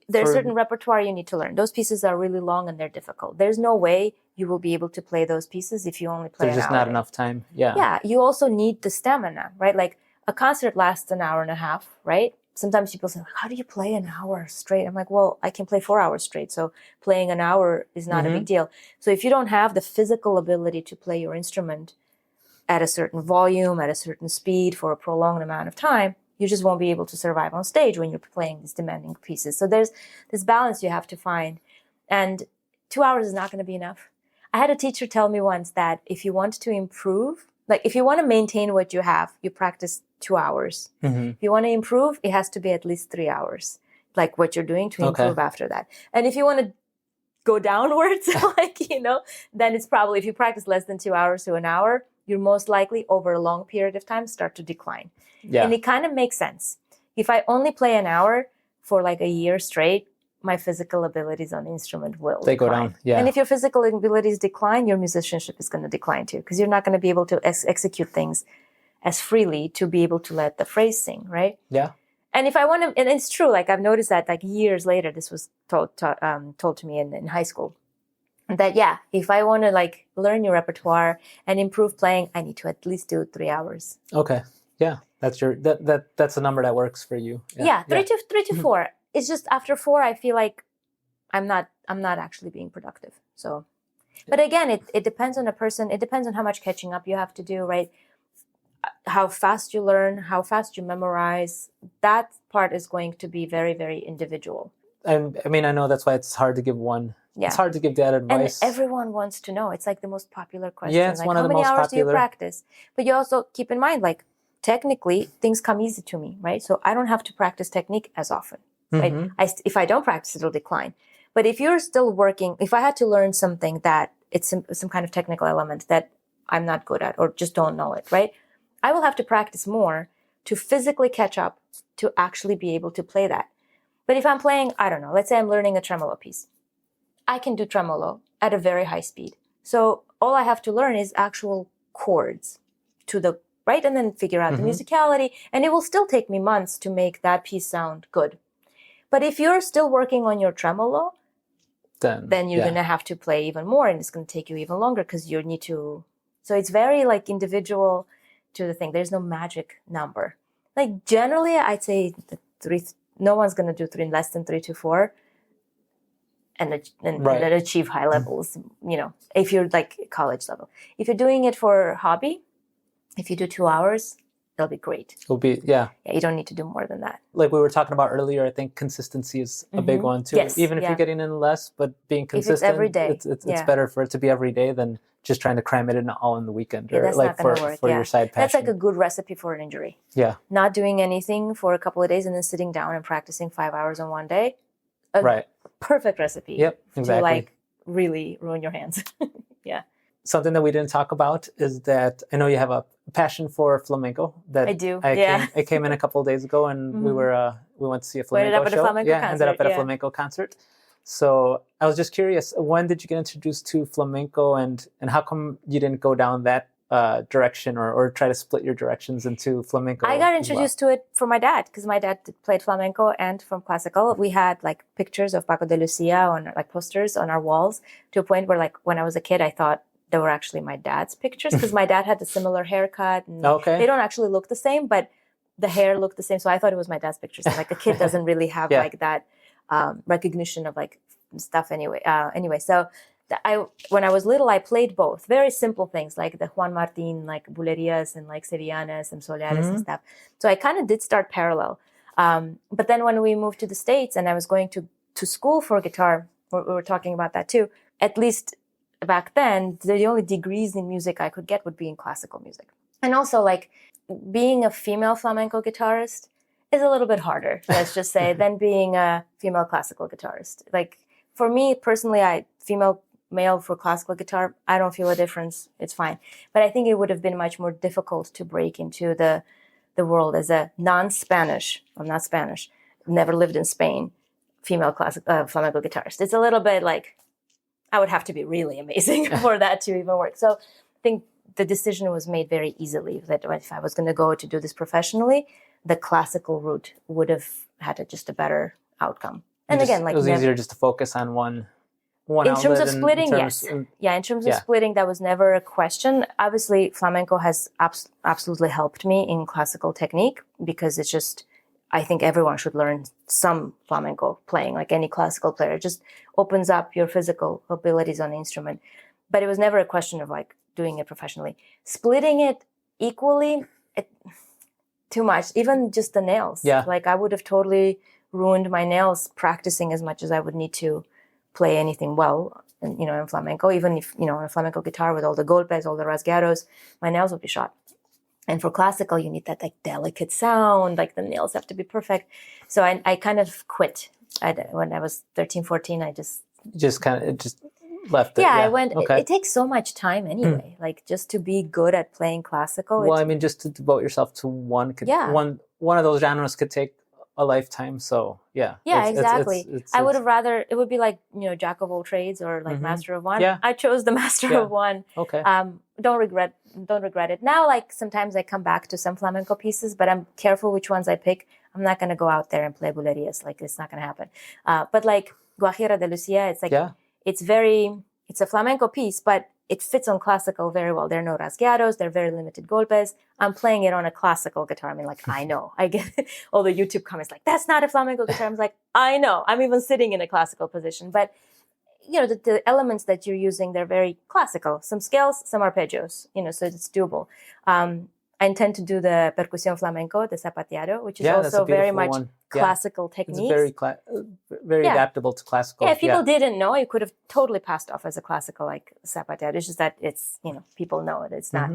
There's certain repertoire you need to learn. Those pieces are really long and they're difficult. There's no way you will be able to play those pieces if you only play an hour. There's just not enough time. Yeah. Yeah. You also need the stamina, right? Like a concert lasts an hour and a half, right? Sometimes people say, how do you play an hour straight? I'm like, well, I can play 4 hours straight. So playing an hour is not a big deal. So if you don't have the physical ability to play your instrument at a certain volume, at a certain speed for a prolonged amount of time, you just won't be able to survive on stage when you're playing these demanding pieces. So there's this balance you have to find. And 2 hours is not going to be enough. I had a teacher tell me once that if you want to improve, like if you want to maintain what you have, you practice 2 hours. If you want to improve, it has to be at least 3 hours, like what you're doing to improve after that. And if you want to go downwards, then it's probably, if you practice less than 2 hours to an hour, you're most likely over a long period of time start to decline. Yeah. And it kind of makes sense. If I only play an hour for like a year straight, my physical abilities on the instrument will decline. Go down. Yeah. And if your physical abilities decline, your musicianship is going to decline too, because you're not going to be able to execute things as freely to be able to let the phrase sing, right? Yeah. And if I want to, and it's true, like I've noticed that like years later, this was told to me in high school, that if I want to like learn your repertoire and improve playing, I need to at least do 3 hours. Okay. Yeah. That's that's a number that works for you. Yeah. 3 to 4. It's just after 4, I feel like I'm not actually being productive. So, but again, it depends on the person. It depends on how much catching up you have to do, right? How fast you learn, how fast you memorize. That part is going to be very, very individual. I mean, I know that's why it's hard to give one Yeah. It's hard to give that advice. And everyone wants to know. It's like the most popular question. Yeah, it's like, one of the most how many hours popular. do you practice? But you also keep in mind, like, technically, things come easy to me, right? So I don't have to practice technique as often, right? If I don't practice, it'll decline. But if you're still working, if I had to learn something that it's some kind of technical element that I'm not good at or just don't know it, right? I will have to practice more to physically catch up to actually be able to play that. But if I'm playing, I don't know, let's say I'm learning a tremolo piece. I can do tremolo at a very high speed. So all I have to learn is actual chords to the right, and then figure out the musicality. And it will still take me months to make that piece sound good. But if you're still working on your tremolo, then you're going to have to play even more, and it's going to take you even longer because you need to. So it's very like individual to the thing. There's no magic number. Like generally, I'd say no one's going to do less than 3 to 4. And achieve high levels, if you're like college level. If you're doing it for hobby, if you do 2 hours, it'll be great. It'll be, yeah. You don't need to do more than that. Like we were talking about earlier, I think consistency is a big one too. Yes, Even if you're getting in less, but being consistent, if it's every day, it's better for it to be every day than just trying to cram it in all in the weekend or that's like not gonna work. For your side passion. That's like a good recipe for an injury. Yeah. Not doing anything for a couple of days and then sitting down and practicing 5 hours on one day. Right. Perfect recipe. Yep, exactly. To like really ruin your hands. Yeah. Something that we didn't talk about is that I know you have a passion for flamenco. That I do. I came in a couple of days ago and we went to see a flamenco show. Ended up at a flamenco concert. So I was just curious, when did you get introduced to flamenco, and how come you didn't go down that direction or try to split your directions into flamenco? I got introduced to it from my dad because my dad played flamenco and from classical. We had like pictures of Paco de Lucia on like posters on our walls to a point where like when I was a kid, I thought they were actually my dad's pictures because my dad had a similar haircut. And they don't actually look the same, but the hair looked the same. So I thought it was my dad's pictures. And like a kid doesn't really have like that recognition of like stuff anyway. So when I was little, I played both. Very simple things like the Juan Martin, like bulerias and like sevillanas and soleares and stuff. So I kind of did start parallel. But then when we moved to the States and I was going to school for guitar, we were talking about that too, at least back then, the only degrees in music I could get would be in classical music. And also like being a female flamenco guitarist is a little bit harder, let's just say, than being a female classical guitarist. Like for me personally, male for classical guitar, I don't feel a difference. It's fine. But I think it would have been much more difficult to break into the world as a non-Spanish, I'm not Spanish, never lived in Spain, female flamenco guitarist. It's a little bit like, I would have to be really amazing for that to even work. So I think the decision was made very easily that if I was going to go to do this professionally, the classical route would have had just a better outcome. And again, like it was easier just to focus on one in terms of splitting, yes. In terms of splitting, that was never a question. Obviously, flamenco has absolutely helped me in classical technique because it's just, I think everyone should learn some flamenco playing, like any classical player. It just opens up your physical abilities on the instrument. But it was never a question of like doing it professionally. Splitting it equally, too much. Even just the nails. Yeah. Like I would have totally ruined my nails practicing as much as I would need to play anything well, in flamenco. Even if, on a flamenco guitar with all the golpes, all the rasgueros, my nails would be shot. And for classical, you need that like delicate sound, like the nails have to be perfect. So I kind of quit. When I was 13, 14, I just left it. Yeah, I went, it takes so much time anyway, like just to be good at playing classical. Well, I mean, just to devote yourself to one of those genres could take a lifetime. So yeah. Yeah, exactly. I would have rather, it would be like, jack of all trades or like master of one. Yeah. I chose the master of one. Okay. Don't regret it. Now, like sometimes I come back to some flamenco pieces, but I'm careful which ones I pick. I'm not going to go out there and play bulerias. Like it's not going to happen. But like Guajira de Lucia, it's like, it's a flamenco piece, but it fits on classical very well. There are no rasgueados. There are very limited golpes. I'm playing it on a classical guitar. I mean, like, I know. I get all the YouTube comments like, that's not a flamenco guitar. I'm like, I know. I'm even sitting in a classical position. But, the elements that you're using, they're very classical. Some scales, some arpeggios, so it's doable. I intend to do the percusión flamenco, the zapateado, which is also very much classical techniques. It's very adaptable to classical. Yeah, if people didn't know, it could have totally passed off as a classical like zapateado. It's just that it's, people know it. It's not.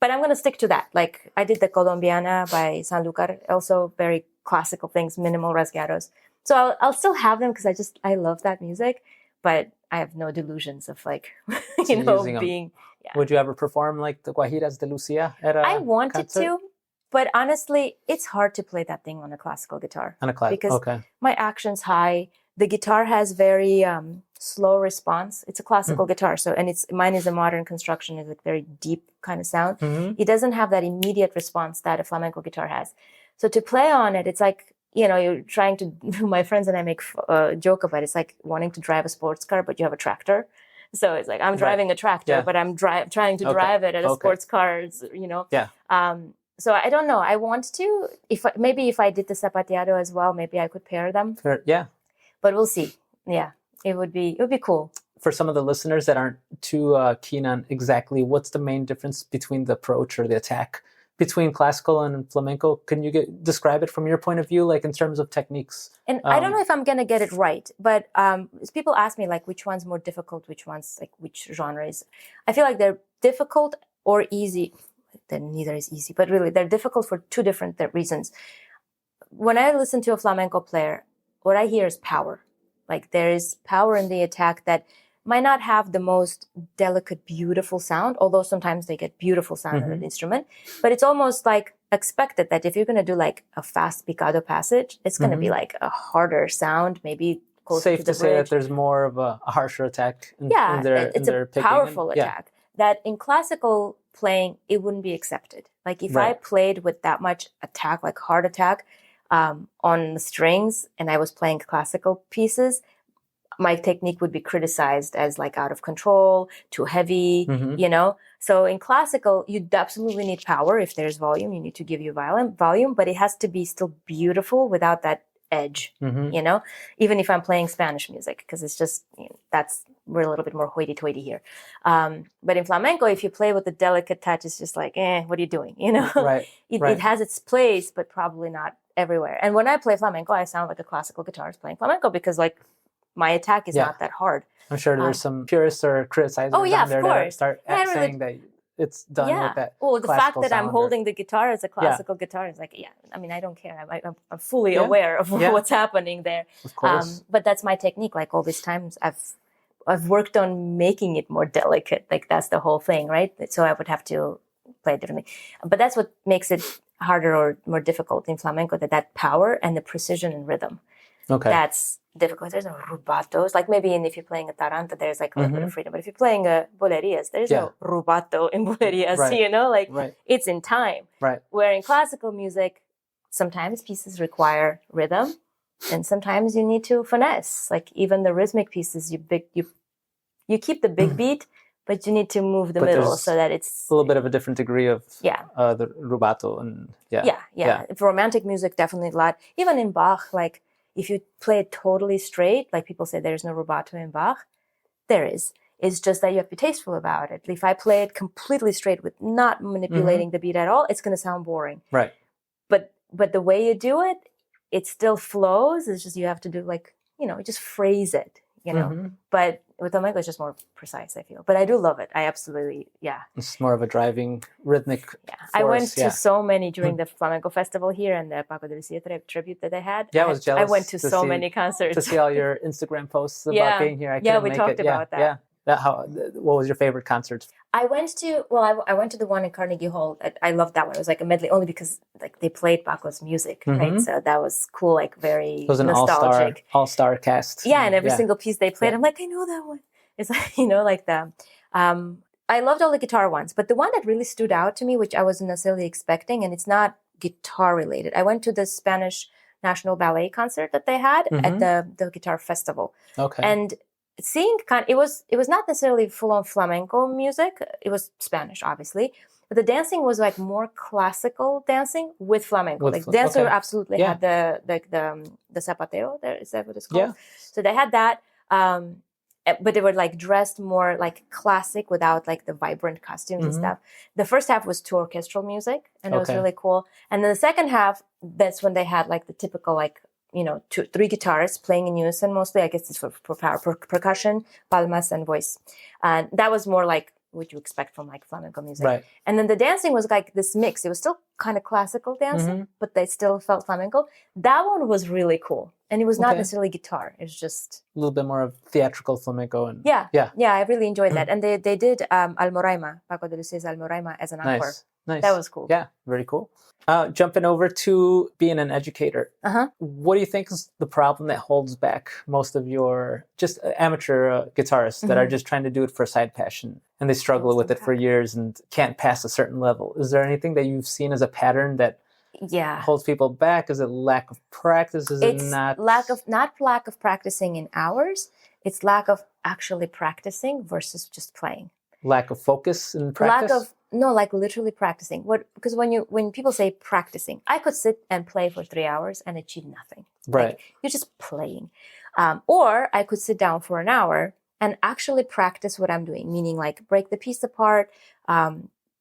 But I'm going to stick to that. Like I did the Colombiana by Sanlúcar, also very classical things, minimal rasgados. So I'll still have them because I love that music, but I have no delusions of like, being. Yeah. Would you ever perform like the Guajiras de Lucia at a I wanted concert? to, but honestly, it's hard to play that thing on a classical guitar. Because my action's high. The guitar has very slow response. It's a classical guitar, mine is a modern construction. It's a very deep kind of sound. It doesn't have that immediate response that a flamenco guitar has. So to play on it, it's like, you're trying to. My friends and I make a joke about it. It's like wanting to drive a sports car, but you have a tractor. So it's like I'm driving a tractor, but I'm trying to drive it at a sports car. Yeah. So I don't know. I want to. If I did the zapateado as well, maybe I could pair them. Yeah. But we'll see. Yeah, it would be cool. For some of the listeners that aren't too keen on exactly what's the main difference between the approach or the attack between classical and flamenco, can you describe it from your point of view, like in terms of techniques? And I don't know if I'm going to get it right, but people ask me like which one's more difficult, which one's like which genre is. I feel like they're difficult or easy. Then neither is easy, but really they're difficult for two different reasons. When I listen to a flamenco player, what I hear is power. Like there is power in the attack that might not have the most delicate, beautiful sound, although sometimes they get beautiful sound on an instrument. But it's almost like expected that if you're going to do like a fast picado passage, it's going to be like a harder sound, maybe closer Safe to the to say bridge. that there's more of a harsher attack in it's their a picking. powerful attack that in classical playing, it wouldn't be accepted. Like if I played with that much attack, like hard attack on the strings, and I was playing classical pieces, my technique would be criticized as like out of control, too heavy, So in classical, you absolutely need power. If there's volume, you need to give you volume, but it has to be still beautiful without that edge, even if I'm playing Spanish music, because it's just, we're a little bit more hoity-toity here. But in flamenco, if you play with the delicate touch, it's just like, what are you doing? It has its place, but probably not everywhere. And when I play flamenco, I sound like a classical guitarist playing flamenco because like, my attack is not that hard. I'm sure there's some purists or criticizers down there that start saying that it's done with that. Well, the fact that I'm holding the guitar as a classical guitar is like, I don't care. I'm fully aware of what's happening there. Of course. But that's my technique. Like all these times I've worked on making it more delicate. Like that's the whole thing, right? So I would have to play it differently. But that's what makes it harder or more difficult in flamenco, that power and the precision and rhythm. Okay. That's difficult. There's no rubatos. Like maybe if you're playing a taranta, there's like a little bit of freedom. But if you're playing bolerias, there's no rubato in bolerias, it's in time. Right. Where in classical music, sometimes pieces require rhythm and sometimes you need to finesse. Like even the rhythmic pieces, you keep the big beat, but you need to move the middle so that it's a little bit of a different degree of the rubato and For romantic music, definitely a lot. Even in Bach, like if you play it totally straight, like people say there's no rubato in Bach, there is. It's just that you have to be tasteful about it. If I play it completely straight with not manipulating the beat at all, it's going to sound boring. Right. But the way you do it, it still flows. It's just you have to do like, just phrase it, But with flamenco, it's just more precise, I feel. But I do love it. I absolutely, It's more of a driving rhythmic force. I went to so many during the flamenco festival here and the Paco de Lucia tribute that they had. Yeah, I was jealous. I went to so many concerts. To see all your Instagram posts about being here. We talked about that. Yeah. What was your favorite concert? I went to the one in Carnegie Hall. I loved that one. It was like a medley only because like they played Paco's music, right? So that was cool, like very nostalgic. All-star cast. Yeah, and every single piece they played, I'm like, I know that one. It's like, like the I loved all the guitar ones, but the one that really stood out to me, which I wasn't necessarily expecting, and it's not guitar related. I went to the Spanish National Ballet concert that they had at the guitar festival. Okay. And seeing it was not necessarily full on flamenco music. It was Spanish, obviously, but the dancing was like more classical dancing with flamenco. Like dancer absolutely had the zapateo. There is that what it's called? Yeah. So they had that. but they were like dressed more like classic without like the vibrant costumes and stuff. The first half was to orchestral music, and it was really cool. And then the second half, that's when they had like the typical like, you know, 2-3 guitarists playing in unison mostly. I guess it's for power, percussion, palmas, and voice. And that was more like what you expect from like flamenco music. Right. And then the dancing was like this mix. It was still kind of classical dancing, but they still felt flamenco. That one was really cool. And it was not necessarily guitar. It was just a little bit more of theatrical flamenco. And yeah, I really enjoyed that. And they did Almoraima, Paco de Lucía's Almoraima as an encore. Nice. That was cool. Yeah, very cool. Jumping over to being an educator. What do you think is the problem that holds back most of your just amateur guitarists that are just trying to do it for a side passion and they struggle with it for years and can't pass a certain level? Is there anything that you've seen as a pattern that holds people back? Is it lack of practice? Is it not lack of practicing in hours? It's lack of actually practicing versus just playing. Lack of focus in practice? Like literally practicing. Because when people say practicing, I could sit and play for 3 hours and achieve nothing. Right. Like, you're just playing. Or I could sit down for an hour and actually practice what I'm doing, meaning like break the piece apart,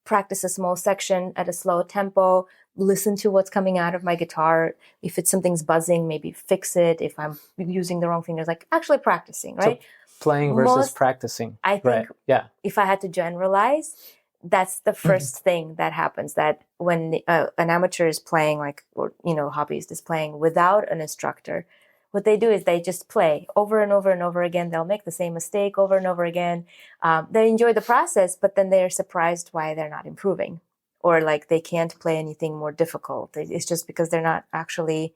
practice a small section at a slow tempo, listen to what's coming out of my guitar. If something's buzzing, maybe fix it. If I'm using the wrong fingers, like actually practicing, right? So playing versus practicing. I think if I had to generalize, that's the first thing that happens, that when an amateur is playing, like, or, you know, hobbyist is playing without an instructor, what they do is they just play over and over and over again. They'll make the same mistake over and over again. They enjoy the process, but then they're surprised why they're not improving, or like they can't play anything more difficult. It's just because they're not actually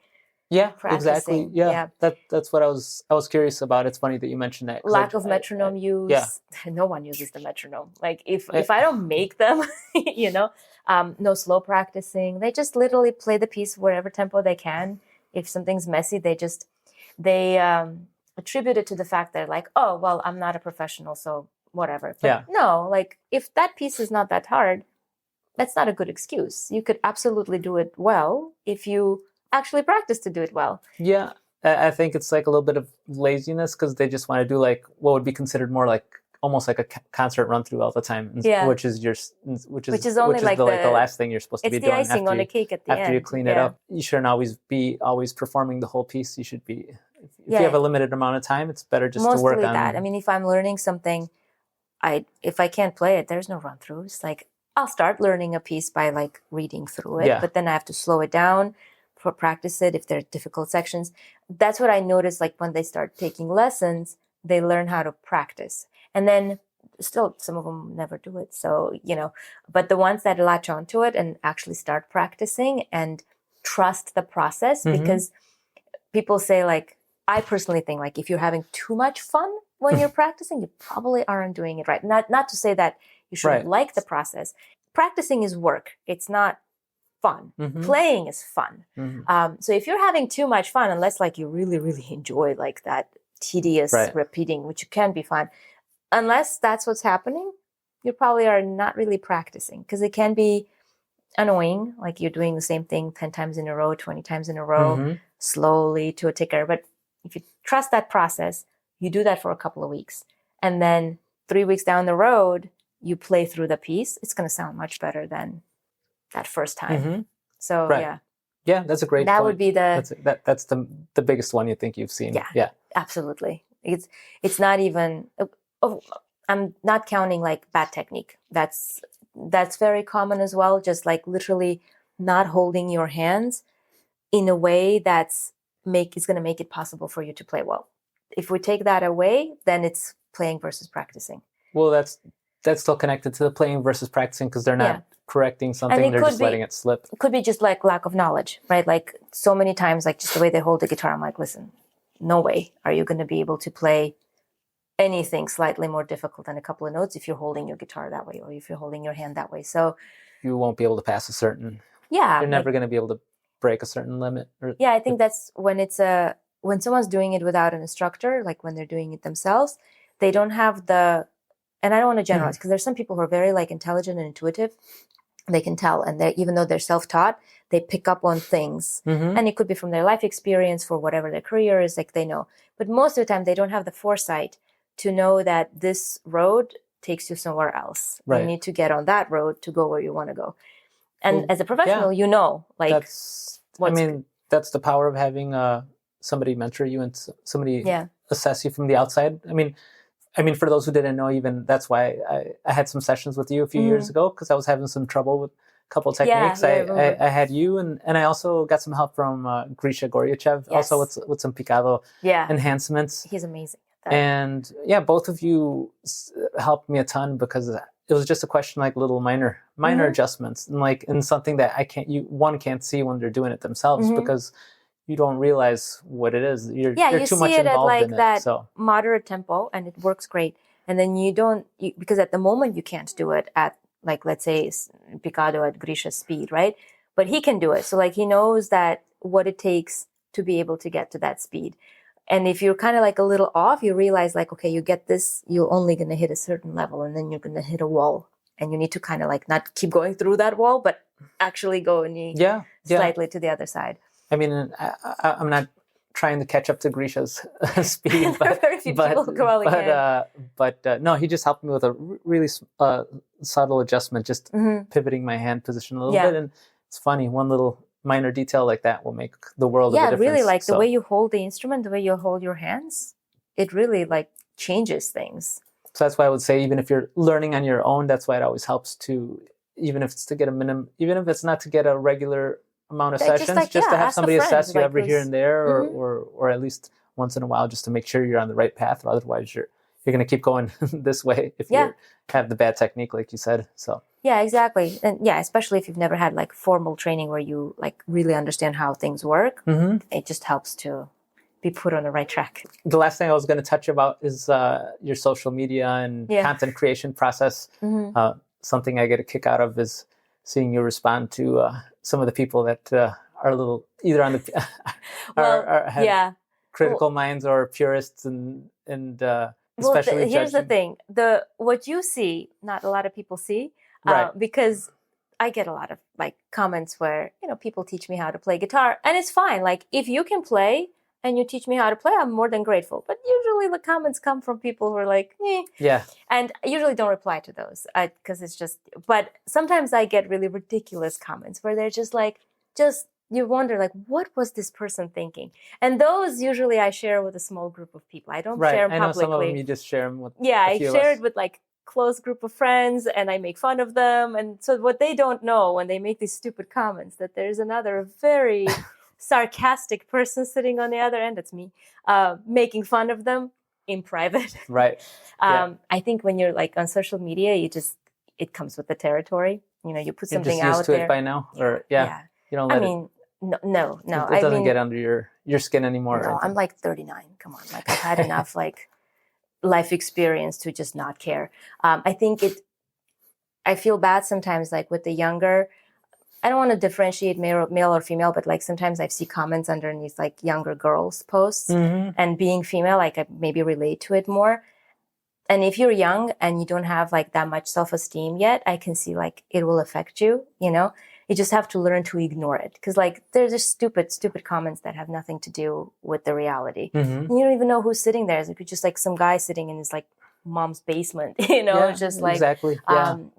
practicing. Exactly. Yeah. That's what I was curious about. It's funny that you mentioned that. Lack of metronome use. Yeah. No one uses the metronome. Like if I don't make them, you know, no slow practicing. They just literally play the piece wherever tempo they can. If something's messy, they attribute it to the fact that like, oh, well, I'm not a professional, so whatever. But no, like if that piece is not that hard, that's not a good excuse. You could absolutely do it well if you actually practice to do it well. Yeah, I think it's like a little bit of laziness because they just want to do like what would be considered more like almost like a concert run through all the time, which is the last thing you're supposed to be doing. It's the icing on the cake at the end. After you clean it up, you shouldn't always be performing the whole piece. You should be, if you have a limited amount of time, it's better just to work on that. I mean, if I'm learning something, if I can't play it, there's no run throughs. Like I'll start learning a piece by like reading through it, but then I have to slow it down, practice it if there are difficult sections. That's what I noticed. Like when they start taking lessons, they learn how to practice. And then still some of them never do it. So, you know, but the ones that latch onto it and actually start practicing and trust the process, because people say like, I personally think like if you're having too much fun when you're practicing, you probably aren't doing it right. Not to say that you shouldn't like the process. Practicing is work. It's not fun. Playing is fun. So if you're having too much fun, unless like you really, really enjoy like that tedious repeating, which can be fun, unless that's what's happening, you probably are not really practicing, because it can be annoying. Like you're doing the same thing 10 times in a row, 20 times in a row, slowly to a ticker. But if you trust that process, you do that for a couple of weeks. And then 3 weeks down the road, you play through the piece. It's going to sound much better than that first time. So, Yeah, that's a great point. That would be that's the biggest one you think you've seen. Yeah. Absolutely. It's not even... I'm not counting like bad technique. That's very common as well. Just like literally not holding your hands in a way is going to make it possible for you to play well. If we take that away, then it's playing versus practicing. Well, that's still connected to the playing versus practicing, because they're not correcting something. They're just letting it slip. It could be just like lack of knowledge, right? Like so many times, like just the way they hold the guitar, I'm like, listen, no way are you going to be able to play anything slightly more difficult than a couple of notes if you're holding your guitar that way, or if you're holding your hand that way. So you won't be able to pass a certain. You're never going to be able to break a certain limit. I think that's when when someone's doing it without an instructor, like when they're doing it themselves, they don't have and I don't want to generalize, because there's some people who are very like intelligent and intuitive. They can tell, and even though they're self-taught, they pick up on things, and it could be from their life experience for whatever their career is, like they know. But most of the time, they don't have the foresight to know that this road takes you somewhere else. Right. You need to get on that road to go where you want to go. And as a professional, you know, like that's the power of having somebody mentor you and somebody assess you from the outside. I mean, for those who didn't know, even that's why I had some sessions with you a few years ago, because I was having some trouble with a couple of techniques. I had you, and I also got some help from Grisha Goryachev, also with some picado enhancements. He's amazing. And both of you helped me a ton, because it was just a question like little minor adjustments, and like in something that one can't see when they're doing it themselves, because you don't realize what it is. You're too much involved in it. That moderate tempo, and it works great. And then because at the moment you can't do it at, like, let's say picado at Grisha's speed, right? But he can do it. So like he knows that what it takes to be able to get to that speed. And if you're kind of like a little off, you realize like, okay, you get this, you're only going to hit a certain level, and then you're going to hit a wall, and you need to kind of like not keep going through that wall, but actually go slightly to the other side. I mean, I'm not trying to catch up to Grisha's speed, but no, he just helped me with a really subtle adjustment, just pivoting my hand position a little bit. And it's funny, one little minor detail like that will make the world of a difference. Really, like the way you hold the instrument, the way you hold your hands, it really like changes things. So that's why I would say, even if you're learning on your own, that's why it always helps to, even if it's to get even if it's not to get a regular amount of sessions, just to have somebody assess you every here and there, or at least once in a while, just to make sure you're on the right path. Or otherwise, you're going to keep going this way if you have the bad technique, like you said. So yeah, exactly. And especially if you've never had like formal training where you like really understand how things work, it just helps to be put on the right track. The last thing I was going to touch about is your social media and content creation process. Something I get a kick out of is seeing you respond to some of the people that are a little either on the have critical minds or purists, and especially here's the thing: what you see, not a lot of people see, because I get a lot of like comments where people teach me how to play guitar, and it's fine. Like if you can play and you teach me how to play, I'm more than grateful. But usually the comments come from people who are like, and I usually don't reply to those because it's just, but sometimes I get really ridiculous comments where they're just like, you wonder like, what was this person thinking? And those usually I share with a small group of people. I don't share them publicly. I know some of them you just share them with I share it with like close group of friends, and I make fun of them. And so what they don't know when they make these stupid comments, that there's another very sarcastic person sitting on the other end, that's me, making fun of them in private. Right. I think when you're like on social media, it comes with the territory. You put something out used to there. It by now, or you don't let no. It doesn't get under your skin anymore. No, I'm like 39. Come on, like I've had enough like life experience to just not care. I feel bad sometimes, like with the younger. I don't want to differentiate male or female, but like sometimes I see comments underneath like younger girls' posts, and being female, like I maybe relate to it more. And if you're young and you don't have like that much self-esteem yet, I can see like it will affect you. You just have to learn to ignore it, because like there's just stupid comments that have nothing to do with the reality. And you don't even know who's sitting there. It's just like some guy sitting in his like mom's basement, just like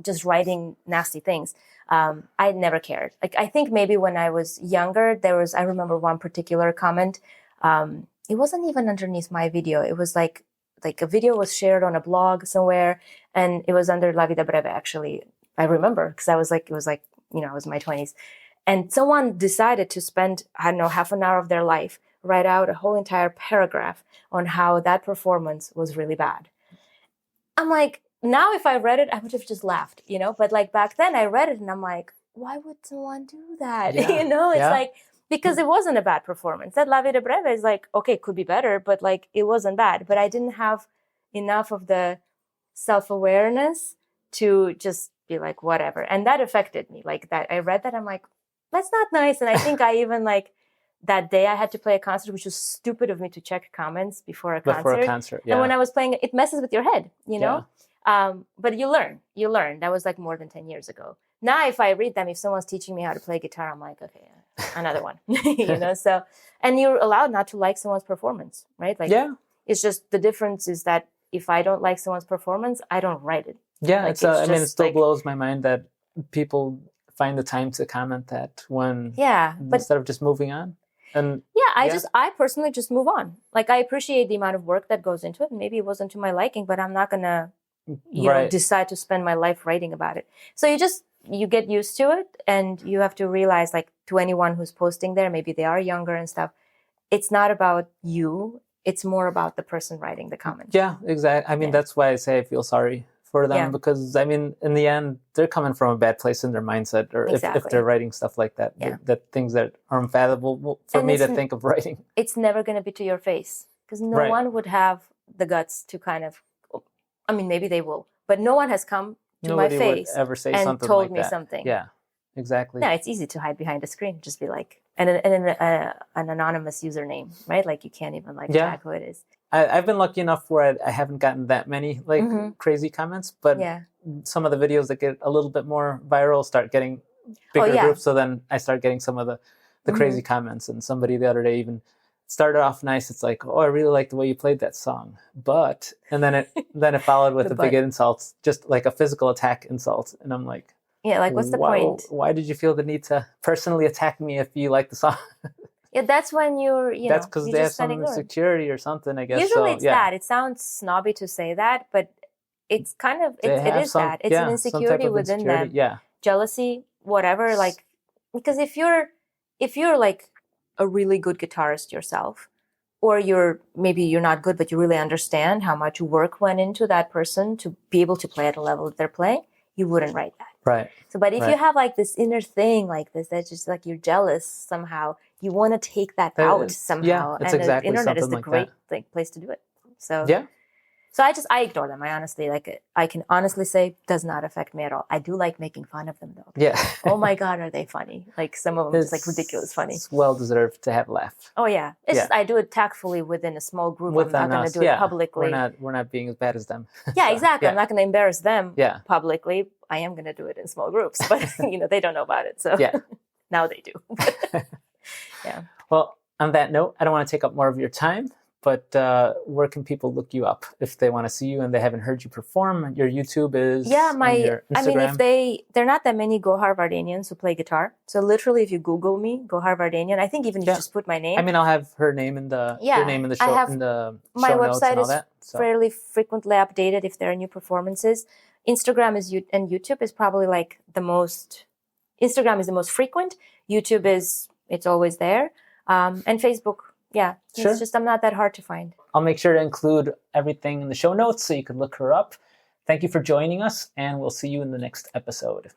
just writing nasty things. I never cared. Like I think maybe when I was younger, I remember one particular comment. It wasn't even underneath my video. It was like a video was shared on a blog somewhere, and it was under La Vida Breve. Actually, I remember because I was like, I was in my 20s, and someone decided to spend, I don't know, half an hour of their life, write out a whole entire paragraph on how that performance was really bad. I'm like, now if I read it, I would have just laughed, but like back then I read it and I'm like, why would someone do that? It's like, because it wasn't a bad performance. That La Vida Breve is like, okay, it could be better, but like it wasn't bad. But I didn't have enough of the self-awareness to just be like, whatever. And that affected me. Like that, I read that, I'm like, that's not nice. And I think I even like, that day I had to play a concert, which was stupid of me to check comments before a concert. And when I was playing, it messes with your head, but you learn. That was like more than 10 years ago. Now, if I read them, if someone's teaching me how to play guitar, I'm like, okay, another one, so, and you're allowed not to like someone's performance, right? Like, it's just, the difference is that if I don't like someone's performance, I don't write it. Yeah, like, I mean, it still blows my mind that people find the time to comment that when instead of just moving on. And I personally just move on. Like, I appreciate the amount of work that goes into it. Maybe it wasn't to my liking, but I'm not gonna, you know, decide to spend my life writing about it. So you get used to it, and you have to realize, like, to anyone who's posting there, maybe they are younger and stuff, it's not about you. It's more about the person writing the comment. Yeah, exactly. I mean, that's why I say I feel sorry for them, because I mean, in the end, they're coming from a bad place in their mindset, or if they're writing stuff like that, that things that are unfathomable for me to think of writing. It's never going to be to your face, because no one would have the guts to kind of, I mean, maybe they will, but no one has come to my face would ever say and something told like me that. something. Yeah, exactly. No, it's easy to hide behind a screen. Just be like, an anonymous username, right? Like, you can't even tag who it is. I've been lucky enough where I haven't gotten that many crazy comments, but some of the videos that get a little bit more viral start getting bigger groups. So then I start getting some of the crazy comments. And somebody the other day even started off nice. It's like, oh, I really like the way you played that song, but, and then it followed with a big insult, just like a physical attack insult. And I'm like, what's the point? Why did you feel the need to personally attack me if you like the song? Yeah, that's when that's because they have some insecurity or something, I guess. Usually it's that. It sounds snobby to say that, but it's kind of, it is that. It's an insecurity within them. Yeah. Jealousy, whatever. Like, because if you're like a really good guitarist yourself, or maybe you're not good, but you really understand how much work went into that person to be able to play at a level that they're playing, you wouldn't write that. Right. So, but if you have like this inner thing like this, that's just like you're jealous somehow, you want to take that out somehow. Yeah, it's and exactly the internet is the like great place to do it. So yeah. So I ignore them. I can honestly say does not affect me at all. I do like making fun of them though. Yeah. Oh my God, are they funny? Like, some of them just like ridiculous funny. It's well deserved to have a laugh. Oh yeah. It's just, I do it tactfully within a small group. I'm not going to do it publicly. We're not being as bad as them. Yeah, exactly. I'm not going to embarrass them publicly. I am going to do it in small groups, but they don't know about it. So now they do. Yeah. Well, on that note, I don't want to take up more of your time, but where can people look you up if they want to see you and they haven't heard you perform? Your YouTube is your Instagram. I mean, if there are not that many Gohar Vardanyans who play guitar. So literally, if you Google me, Gohar Vardanyan, I think even if you just put my name. I mean, I'll have her name in the show, in the my show website notes and all that. So. Fairly frequently updated if there are new performances. Instagram and YouTube is probably like the most. Instagram is the most frequent. YouTube it's always there, and Facebook. Yeah, it's just I'm not that hard to find. I'll make sure to include everything in the show notes so you can look her up. Thank you for joining us, and we'll see you in the next episode.